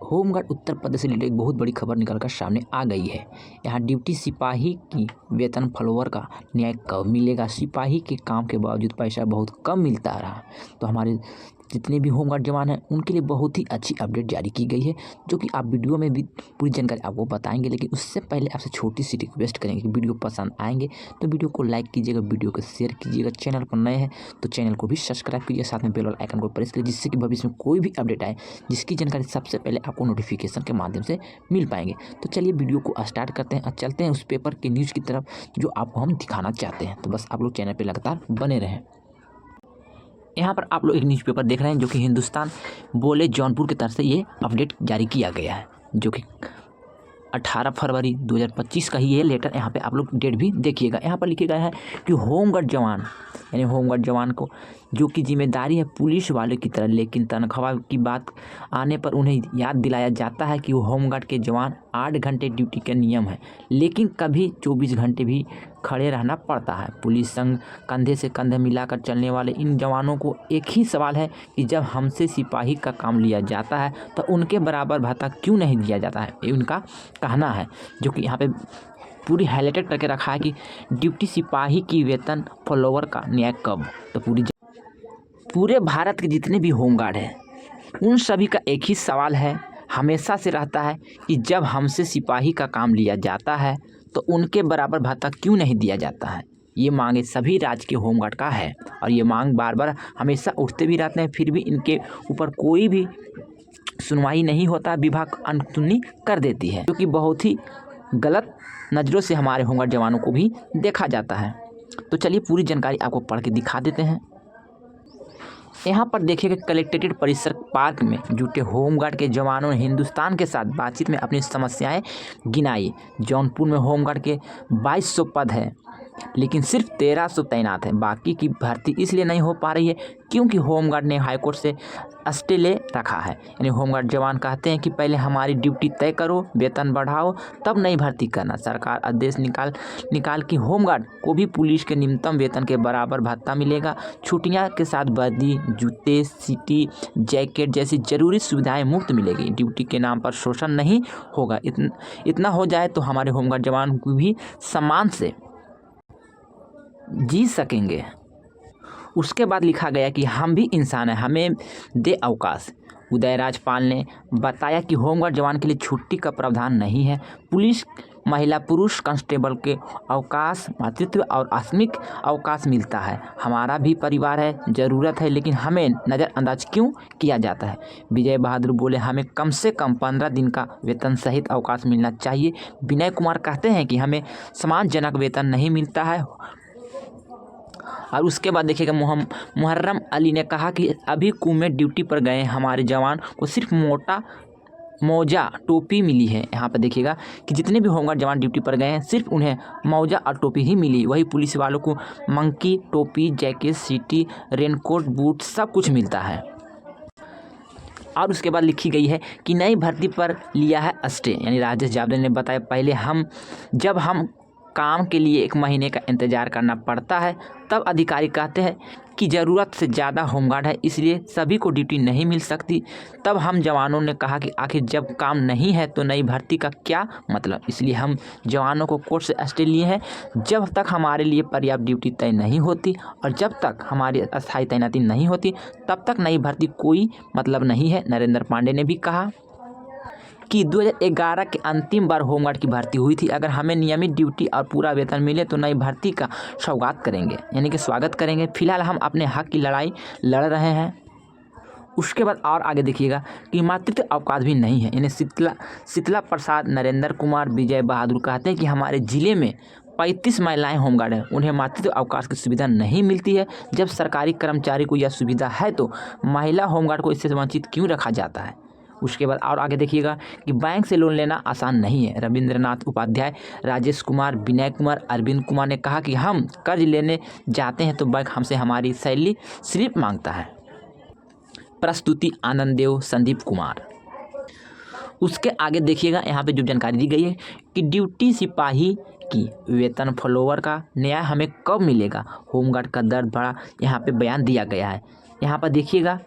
Home guard Uttar Pradesh से related एक बहुत बड़ी खबर निकलकर सामने आ गई है। यहाँ ड्यूटी सिपाही की वेतन फॉलोअर का न्याय कब मिलेगा। सिपाही के काम के बावजूद पैसा बहुत कम मिलता रहा। तो हमारे जितने भी होमगार्ड जवान हैं उनके लिए बहुत ही अच्छी अपडेट जारी की गई है, जो कि आप वीडियो में भी पूरी जानकारी आपको बताएंगे। लेकिन उससे पहले आपसे छोटी सी रिक्वेस्ट करेंगे कि वीडियो पसंद आएंगे तो वीडियो को लाइक कीजिएगा, वीडियो को शेयर कीजिएगा। चैनल पर नए हैं तो चैनल को भी सब्सक्राइब कीजिए, साथ में बेल आइकन को प्रेस कीजिए, जिससे कि भविष्य में कोई भी अपडेट आए जिसकी जानकारी सबसे पहले आपको नोटिफिकेशन के माध्यम से मिल पाएंगे। तो चलिए वीडियो को स्टार्ट करते हैं और चलते हैं उस पेपर के न्यूज़ की तरफ जो आपको हम दिखाना चाहते हैं। तो बस आप लोग चैनल पर लगातार बने रहें। यहाँ पर आप लोग एक न्यूज़पेपर देख रहे हैं जो कि हिंदुस्तान बोले जौनपुर की तरफ से ये अपडेट जारी किया गया है, जो कि 18 फरवरी 2025 का ही ये लेटर। यहाँ पे आप लोग डेट भी देखिएगा। यहाँ पर लिखा गया है कि होमगार्ड जवान यानी होमगार्ड जवान को जो कि जिम्मेदारी है पुलिस वाले की तरह, लेकिन तनख्वाह की बात आने पर उन्हें याद दिलाया जाता है कि वो होमगार्ड के जवान 8 घंटे ड्यूटी के नियम है, लेकिन कभी 24 घंटे भी खड़े रहना पड़ता है। पुलिस संग कंधे से कंधे मिलाकर चलने वाले इन जवानों को एक ही सवाल है कि जब हमसे सिपाही का काम लिया जाता है तो उनके बराबर भत्ता क्यों नहीं दिया जाता है। ये उनका कहना है, जो कि यहाँ पे पूरी हाईलाइटेड करके रखा है कि ड्यूटी सिपाही की वेतन फॉलोअर का न्याय कब। तो पूरे भारत के जितने भी होमगार्ड हैं उन सभी का एक ही सवाल है, हमेशा से रहता है कि जब हमसे सिपाही का काम लिया जाता है तो उनके बराबर भत्ता क्यों नहीं दिया जाता है। ये मांगे सभी राज्य के होमगार्ड का है और ये मांग बार बार हमेशा उठते भी रहते हैं, फिर भी इनके ऊपर कोई भी सुनवाई नहीं होता। विभाग अनसुनी कर देती है, जो कि बहुत ही गलत नज़रों से हमारे होमगार्ड जवानों को भी देखा जाता है। तो चलिए पूरी जानकारी आपको पढ़ के दिखा देते हैं। यहाँ पर देखिएगा, कलेक्ट्रेट परिसर पार्क में जुटे होमगार्ड के जवानों ने हिंदुस्तान के साथ बातचीत में अपनी समस्याएं गिनाई। जौनपुर में होमगार्ड के 2200 पद हैं, लेकिन सिर्फ 1300 तैनात हैं। बाकी की भर्ती इसलिए नहीं हो पा रही है क्योंकि होमगार्ड ने हाईकोर्ट से स्टे ले रखा है। यानी होमगार्ड जवान कहते हैं कि पहले हमारी ड्यूटी तय करो, वेतन बढ़ाओ, तब नई भर्ती करना। सरकार आदेश निकाल कि होमगार्ड को भी पुलिस के न्यूनतम वेतन के बराबर भत्ता मिलेगा। छुट्टियां के साथ वर्दी, जूते, सीटी, जैकेट जैसी जरूरी सुविधाएं मुफ्त मिलेगी। ड्यूटी के नाम पर शोषण नहीं होगा। इतना हो जाए तो हमारे होमगार्ड जवान को भी सम्मान से जी सकेंगे। उसके बाद लिखा गया कि हम भी इंसान हैं, हमें दे अवकाश। उदयराज पाल ने बताया कि होमगार्ड जवान के लिए छुट्टी का प्रावधान नहीं है। पुलिस महिला पुरुष कांस्टेबल के अवकाश, मातृत्व और आकस्मिक अवकाश मिलता है। हमारा भी परिवार है, ज़रूरत है, लेकिन हमें नज़रअंदाज क्यों किया जाता है। विजय बहादुर बोले हमें कम से कम 15 दिन का वेतन सहित अवकाश मिलना चाहिए। विनय कुमार कहते हैं कि हमें सम्मानजनक वेतन नहीं मिलता है। और उसके बाद देखिएगा, मुहर्रम अली ने कहा कि अभी कुएं ड्यूटी पर गए हमारे जवान को सिर्फ मौजा टोपी मिली है। यहाँ पर देखिएगा कि जितने भी होमगार्ड जवान ड्यूटी पर गए हैं सिर्फ उन्हें मौजा और टोपी ही मिली। वही पुलिस वालों को मंकी, टोपी, जैकेट, सीटी, रेनकोट, बूट सब कुछ मिलता है। और उसके बाद लिखी गई है कि नई भर्ती पर लिया है स्टे। यानी राजेश जावड़े ने बताया पहले जब हम काम के लिए 1 महीने का इंतज़ार करना पड़ता है, तब अधिकारी कहते हैं कि ज़रूरत से ज़्यादा होमगार्ड है, इसलिए सभी को ड्यूटी नहीं मिल सकती। तब हम जवानों ने कहा कि आखिर जब काम नहीं है तो नई भर्ती का क्या मतलब। इसलिए हम जवानों को कोर्ट से स्टे लिए हैं। जब तक हमारे लिए पर्याप्त ड्यूटी तय नहीं होती और जब तक हमारी अस्थायी तैनाती नहीं होती तब तक नई भर्ती कोई मतलब नहीं है। नरेंद्र पांडे ने भी कहा कि 2011 के अंतिम बार होमगार्ड की भर्ती हुई थी। अगर हमें नियमित ड्यूटी और पूरा वेतन मिले तो नई भर्ती का स्वागत करेंगे। फिलहाल हम अपने हक की लड़ाई लड़ रहे हैं। उसके बाद और आगे देखिएगा कि मातृत्व अवकाश भी नहीं है। यानी शीतला प्रसाद, नरेंद्र कुमार, विजय बहादुर कहते हैं कि हमारे ज़िले में 35 महिलाएं होमगार्ड हैं, उन्हें मातृत्व अवकाश की सुविधा नहीं मिलती है। जब सरकारी कर्मचारी को यह सुविधा है तो महिला होमगार्ड को इससे वंचित क्यों रखा जाता है। उसके बाद और आगे देखिएगा कि बैंक से लोन लेना आसान नहीं है। रविंद्रनाथ उपाध्याय, राजेश कुमार, विनय कुमार, अरविंद कुमार ने कहा कि हम कर्ज लेने जाते हैं तो बैंक हमसे हमारी सैलरी स्लिप मांगता है। प्रस्तुति आनंद देव, संदीप कुमार। उसके आगे देखिएगा, यहाँ पे जो जानकारी दी गई है कि ड्यूटी सिपाही की वेतन फॉलोअर का न्याय हमें कब मिलेगा। होमगार्ड का दर्द भरा यहाँ पे बयान दिया गया है। यहाँ पर देखिएगा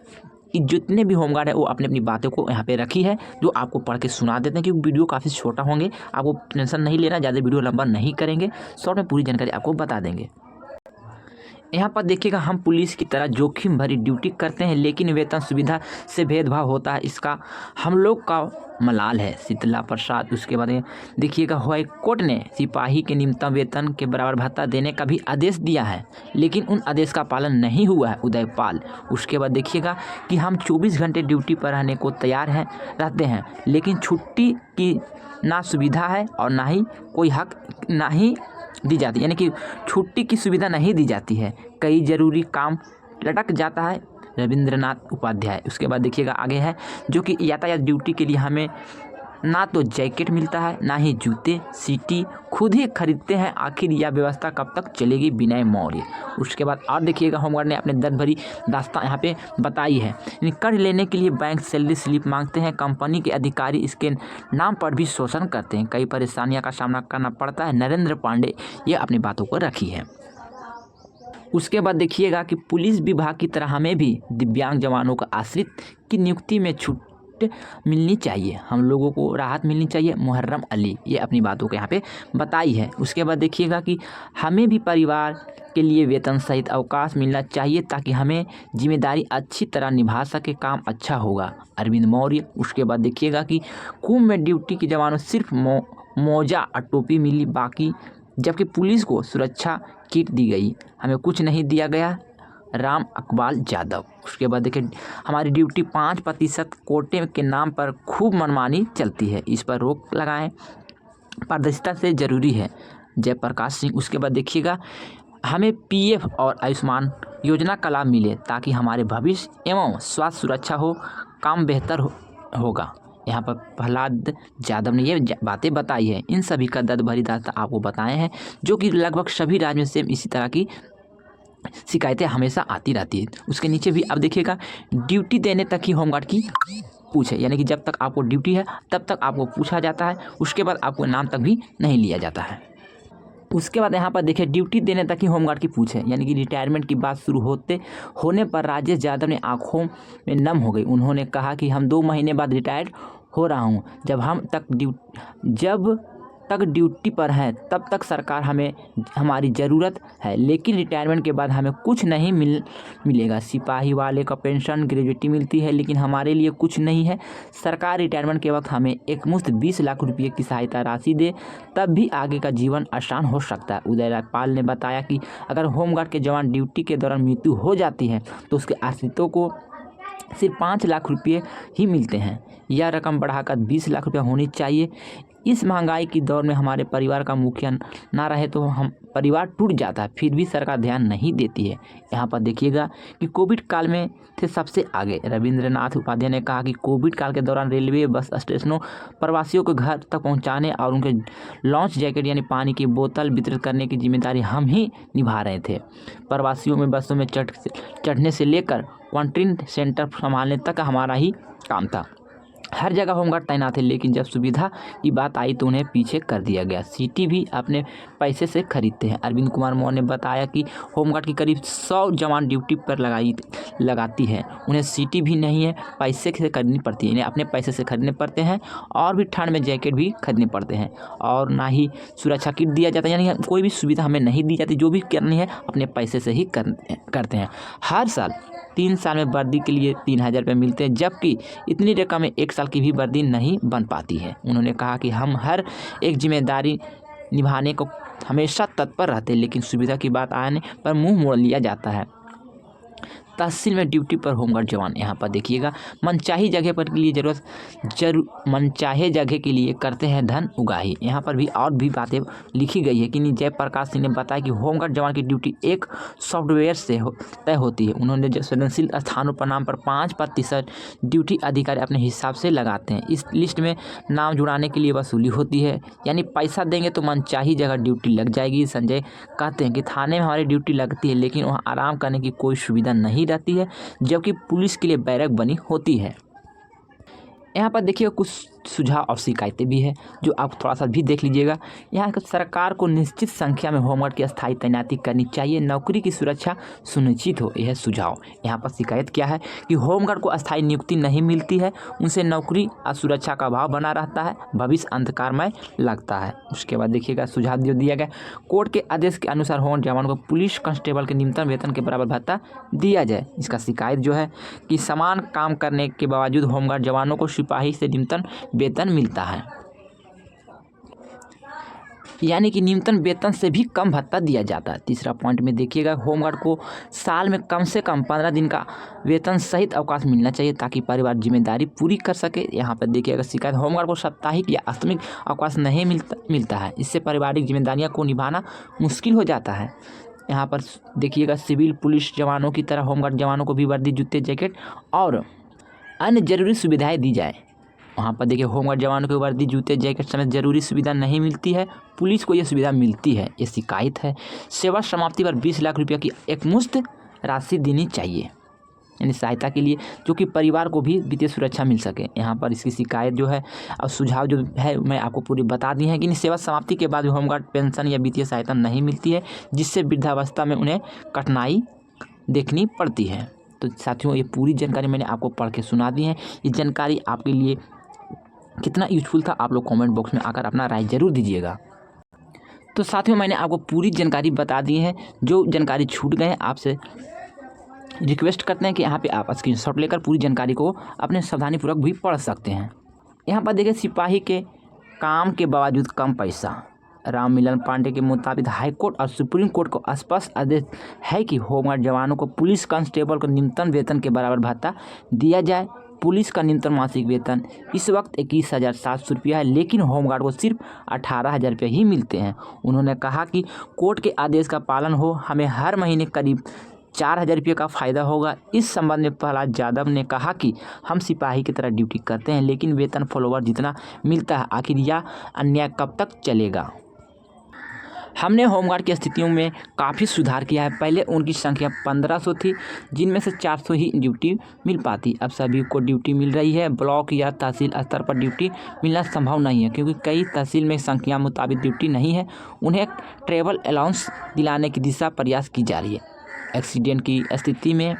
कि जितने भी होमगार्ड है वो अपनी अपनी बातों को यहाँ पे रखी है, जो आपको पढ़ के सुना देते हैं, क्योंकि वीडियो काफ़ी छोटा होंगे। आपको टेंशन नहीं लेना, ज़्यादा वीडियो लंबा नहीं करेंगे, शॉर्ट में पूरी जानकारी आपको बता देंगे। यहाँ पर देखिएगा, हम पुलिस की तरह जोखिम भरी ड्यूटी करते हैं, लेकिन वेतन सुविधा से भेदभाव होता है, इसका हम लोग का मलाल है। शीतला प्रसाद। उसके बाद देखिएगा, हाई कोर्ट ने सिपाही के न्यूनतम वेतन के बराबर भत्ता देने का भी आदेश दिया है, लेकिन उन आदेश का पालन नहीं हुआ है। उदयपाल। उसके बाद देखिएगा कि हम 24 घंटे ड्यूटी पर रहने को तैयार रहते हैं, लेकिन छुट्टी की ना सुविधा है और ना ही कोई हक नहीं दी जाती, यानी कि छुट्टी की सुविधा नहीं दी जाती है। कई ज़रूरी काम लटक जाता है। रविंद्रनाथ उपाध्याय। उसके बाद देखिएगा आगे है, जो कि यातायात ड्यूटी के लिए हमें ना तो जैकेट मिलता है, ना ही जूते, सीटी खुद ही खरीदते हैं। आखिर यह व्यवस्था कब तक चलेगी? विनय मौर्य। उसके बाद और देखिएगा, होमगार्ड ने अपने दर्द भरी दास्तां यहाँ पे बताई है। कर लेने के लिए बैंक सैलरी स्लिप मांगते हैं, कंपनी के अधिकारी इसके नाम पर भी शोषण करते हैं, कई परेशानियों का सामना करना पड़ता है। नरेंद्र पांडे ये अपनी बातों को रखी है। उसके बाद देखिएगा कि पुलिस विभाग की तरह हमें भी दिव्यांग जवानों का आश्रित की नियुक्ति में छूट मिलनी चाहिए, हम लोगों को राहत मिलनी चाहिए। मुहर्रम अली ये अपनी बातों को यहाँ पे बताई है। उसके बाद देखिएगा कि हमें भी परिवार के लिए वेतन सहित अवकाश मिलना चाहिए, ताकि हमें जिम्मेदारी अच्छी तरह निभा सके, काम अच्छा होगा। अरविंद मौर्य। उसके बाद देखिएगा कि कुंभ में ड्यूटी के जवानों सिर्फ मोजा और टोपी मिली, बाकी जबकि पुलिस को सुरक्षा किट दी गई, हमें कुछ नहीं दिया गया। राम अकबाल यादव। उसके बाद देखिए, हमारी ड्यूटी 5% कोटे के नाम पर खूब मनमानी चलती है, इस पर रोक लगाएं, पारदर्शिता से ज़रूरी है। जयप्रकाश सिंह। उसके बाद देखिएगा, हमें पीएफ और आयुष्मान योजना का लाभ मिले, ताकि हमारे भविष्य एवं स्वास्थ्य सुरक्षा हो, काम बेहतर होगा। यहाँ पर प्रहलाद यादव ने ये बातें बताई है। इन सभी का दर्द भरी दास्तां आपको बताए हैं, जो कि लगभग सभी राज्यों में सेम इसी तरह की शिकायतें हमेशा आती रहती है। उसके नीचे भी अब देखिएगा, ड्यूटी देने तक ही होमगार्ड की पूछ है, यानी कि जब तक आपको ड्यूटी है तब तक आपको पूछा जाता है, उसके बाद आपको नाम तक भी नहीं लिया जाता है। उसके बाद यहाँ पर देखिए, ड्यूटी देने तक ही होमगार्ड की पूछ है, यानी कि रिटायरमेंट की बात शुरू होने पर राजेश यादव ने आंखों में नम हो गई। उन्होंने कहा कि हम 2 महीने बाद रिटायर हो रहा हूँ, जब तक ड्यूटी पर हैं तब तक सरकार हमें हमारी ज़रूरत है, लेकिन रिटायरमेंट के बाद हमें कुछ नहीं मिलेगा। सिपाही वाले का पेंशन ग्रेजुएटी मिलती है, लेकिन हमारे लिए कुछ नहीं है। सरकार रिटायरमेंट के वक्त हमें एकमुश्त 20 लाख रुपये की सहायता राशि दे, तब भी आगे का जीवन आसान हो सकता है। उदयपाल ने बताया कि अगर होमगार्ड के जवान ड्यूटी के दौरान मृत्यु हो जाती है तो उसके आश्रितों को सिर्फ 5 लाख रुपये ही मिलते हैं, यह रकम बढ़ाकर 20 लाख रुपये होनी चाहिए। इस महंगाई की दौर में हमारे परिवार का मुखिया ना रहे तो हम परिवार टूट जाता है, फिर भी सरकार ध्यान नहीं देती है। यहाँ पर देखिएगा कि कोविड काल में थे सबसे आगे। रविंद्रनाथ उपाध्याय ने कहा कि कोविड काल के दौरान रेलवे, बस स्टेशनों प्रवासियों को घर तक पहुँचाने और उनके लॉन्च जैकेट यानी पानी की बोतल वितरित करने की जिम्मेदारी हम ही निभा रहे थे। प्रवासियों में बसों में चढ़ने से लेकर क्वारंटीन सेंटर संभालने तक हमारा ही काम था। हर जगह होमगार्ड तैनात है, लेकिन जब सुविधा की बात आई तो उन्हें पीछे कर दिया गया। सीटी भी अपने पैसे से खरीदते हैं। अरविंद कुमार मौर्य ने बताया कि होमगार्ड की करीब 100 जवान ड्यूटी पर लगाती है, उन्हें सीटी भी नहीं है, पैसे से खरीदनी पड़ती है, इन्हें अपने पैसे से खरीदने पड़ते हैं, और भी ठंड में जैकेट भी खरीदने पड़ते हैं, और ना ही सुरक्षा किट दिया जाता है, यानी कोई भी सुविधा हमें नहीं दी जाती, जो भी करनी है अपने पैसे से ही करते हैं। हर साल 3 साल में वर्दी के लिए 3000 रुपये मिलते हैं, जबकि इतनी रकम में 1 साल की भी वर्दी नहीं बन पाती है। उन्होंने कहा कि हम हर एक जिम्मेदारी निभाने को हमेशा तत्पर रहते हैं, लेकिन सुविधा की बात आने पर मुंह मोड़ लिया जाता है। तहसील में ड्यूटी पर होमगार्ड जवान। यहाँ पर देखिएगा, मनचाही जगह पर के लिए मनचाहे जगह के लिए करते हैं धन उगाही। यहाँ पर भी और भी बातें लिखी गई है कि जयप्रकाश सिंह ने बताया कि होमगार्ड जवान की ड्यूटी एक सॉफ्टवेयर से तय होती है। उन्होंने संवेदनशील स्थानों पर नाम पर 5% ड्यूटी अधिकारी अपने हिसाब से लगाते हैं। इस लिस्ट में नाम जुड़ाने के लिए वसूली होती है, यानी पैसा देंगे तो मनचाही जगह ड्यूटी लग जाएगी। संजय कहते हैं कि थाने में हमारी ड्यूटी लगती है, लेकिन वहाँ आराम करने की कोई सुविधा नहीं रहती है, जबकि पुलिस के लिए बैरक बनी होती है। यहाँ पर देखिए कुछ सुझाव और शिकायतें भी है जो आप थोड़ा सा भी देख लीजिएगा। यहाँ सरकार को निश्चित संख्या में होमगार्ड की अस्थायी तैनाती करनी चाहिए, नौकरी की सुरक्षा सुनिश्चित हो, यह सुझाव। यहाँ पर शिकायत क्या है कि होमगार्ड को अस्थायी नियुक्ति नहीं मिलती है, उनसे नौकरी और सुरक्षा का अभाव बना रहता है, भविष्य अंधकारमय लगता है। उसके बाद देखिएगा सुझाव जो दिया गया, कोर्ट के आदेश के अनुसार होमगार्ड जवानों को पुलिस कांस्टेबल के न्यूनतम वेतन के बराबर भत्ता दिया जाए। इसका शिकायत जो है कि समान काम करने के बावजूद होमगार्ड जवानों को सिपाही से न्यूनतम वेतन मिलता है, यानी कि न्यूनतम वेतन से भी कम भत्ता दिया जाता है। तीसरा पॉइंट में देखिएगा, होमगार्ड को साल में कम से कम 15 दिन का वेतन सहित अवकाश मिलना चाहिए ताकि परिवार जिम्मेदारी पूरी कर सके। यहाँ पर देखिएगा शिकायत, होमगार्ड को साप्ताहिक या अष्टमिक अवकाश नहीं मिलता है, इससे पारिवारिक जिम्मेदारियों को निभाना मुश्किल हो जाता है। यहाँ पर देखिएगा, सिविल पुलिस जवानों की तरह होमगार्ड जवानों को भी वर्दी, जूते, जैकेट और अन्य जरूरी सुविधाएँ दी जाए। वहाँ पर देखिए होमगार्ड जवानों को वर्दी, जूते, जैकेट समेत जरूरी सुविधा नहीं मिलती है, पुलिस को यह सुविधा मिलती है, ये शिकायत है। सेवा समाप्ति पर 20 लाख रुपये की एकमुश्त राशि देनी चाहिए, यानी सहायता के लिए, जो कि परिवार को भी वित्तीय सुरक्षा मिल सके। यहाँ पर इसकी शिकायत जो है और सुझाव जो है मैं आपको पूरी बता दी है कि सेवा समाप्ति के बाद होमगार्ड पेंशन या वित्तीय सहायता नहीं मिलती है, जिससे वृद्धावस्था में उन्हें कठिनाई देखनी पड़ती है। तो साथियों, ये पूरी जानकारी मैंने आपको पढ़ के सुना दी है। ये जानकारी आपके लिए कितना यूजफुल था, आप लोग कमेंट बॉक्स में आकर अपना राय ज़रूर दीजिएगा। तो साथियों, मैंने आपको पूरी जानकारी बता दी है। जो जानकारी छूट गए आपसे रिक्वेस्ट करते हैं कि यहाँ पे आप स्क्रीनशॉट लेकर पूरी जानकारी को अपने सावधानीपूर्वक भी पढ़ सकते हैं। यहाँ पर देखिए, सिपाही के काम के बावजूद कम पैसा। राम मिलन पांडे के मुताबिक हाईकोर्ट और सुप्रीम कोर्ट को स्पष्ट आदेश है कि होमगार्ड जवानों को पुलिस कांस्टेबल को न्यूनतम वेतन के बराबर भत्ता दिया जाए। पुलिस का न्यूनतम मासिक वेतन इस वक्त 21,700 रुपया है, लेकिन होमगार्ड को सिर्फ 18,000 रुपये ही मिलते हैं। उन्होंने कहा कि कोर्ट के आदेश का पालन हो, हमें हर महीने करीब 4,000 रुपये का फ़ायदा होगा। इस संबंध में प्रहलाद यादव ने कहा कि हम सिपाही की तरह ड्यूटी करते हैं, लेकिन वेतन फॉलोवर जितना मिलता है, आखिर यह अन्याय कब तक चलेगा। हमने होमगार्ड की स्थितियों में काफ़ी सुधार किया है। पहले उनकी संख्या 1500 थी, जिनमें से 400 ही ड्यूटी मिल पाती। अब सभी को ड्यूटी मिल रही है। ब्लॉक या तहसील स्तर पर ड्यूटी मिलना संभव नहीं है, क्योंकि कई तहसील में संख्या मुताबिक ड्यूटी नहीं है। उन्हें ट्रैवल अलाउंस दिलाने की दिशा प्रयास की जा रही है। एक्सीडेंट की स्थिति में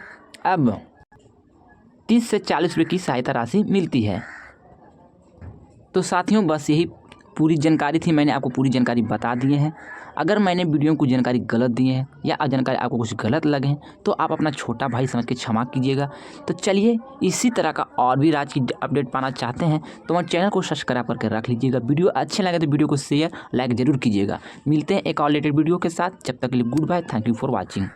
अब 30 से 40 रुपये की सहायता राशि मिलती है। तो साथियों, बस यही पूरी जानकारी थी, मैंने आपको पूरी जानकारी बता दी है। अगर मैंने वीडियो में कुछ जानकारी गलत दी है या जानकारी आपको कुछ गलत लगे हैं, तो आप अपना छोटा भाई समझ के क्षमा कीजिएगा। तो चलिए, इसी तरह का और भी राज्य की अपडेट पाना चाहते हैं तो हमारे चैनल को सब्सक्राइब करके रख लीजिएगा। वीडियो अच्छे लगे तो वीडियो को शेयर लाइक ज़रूर कीजिएगा। मिलते हैं एक और लेटेस्ट वीडियो के साथ, जब तक के लिए goodbye, thank you for watching.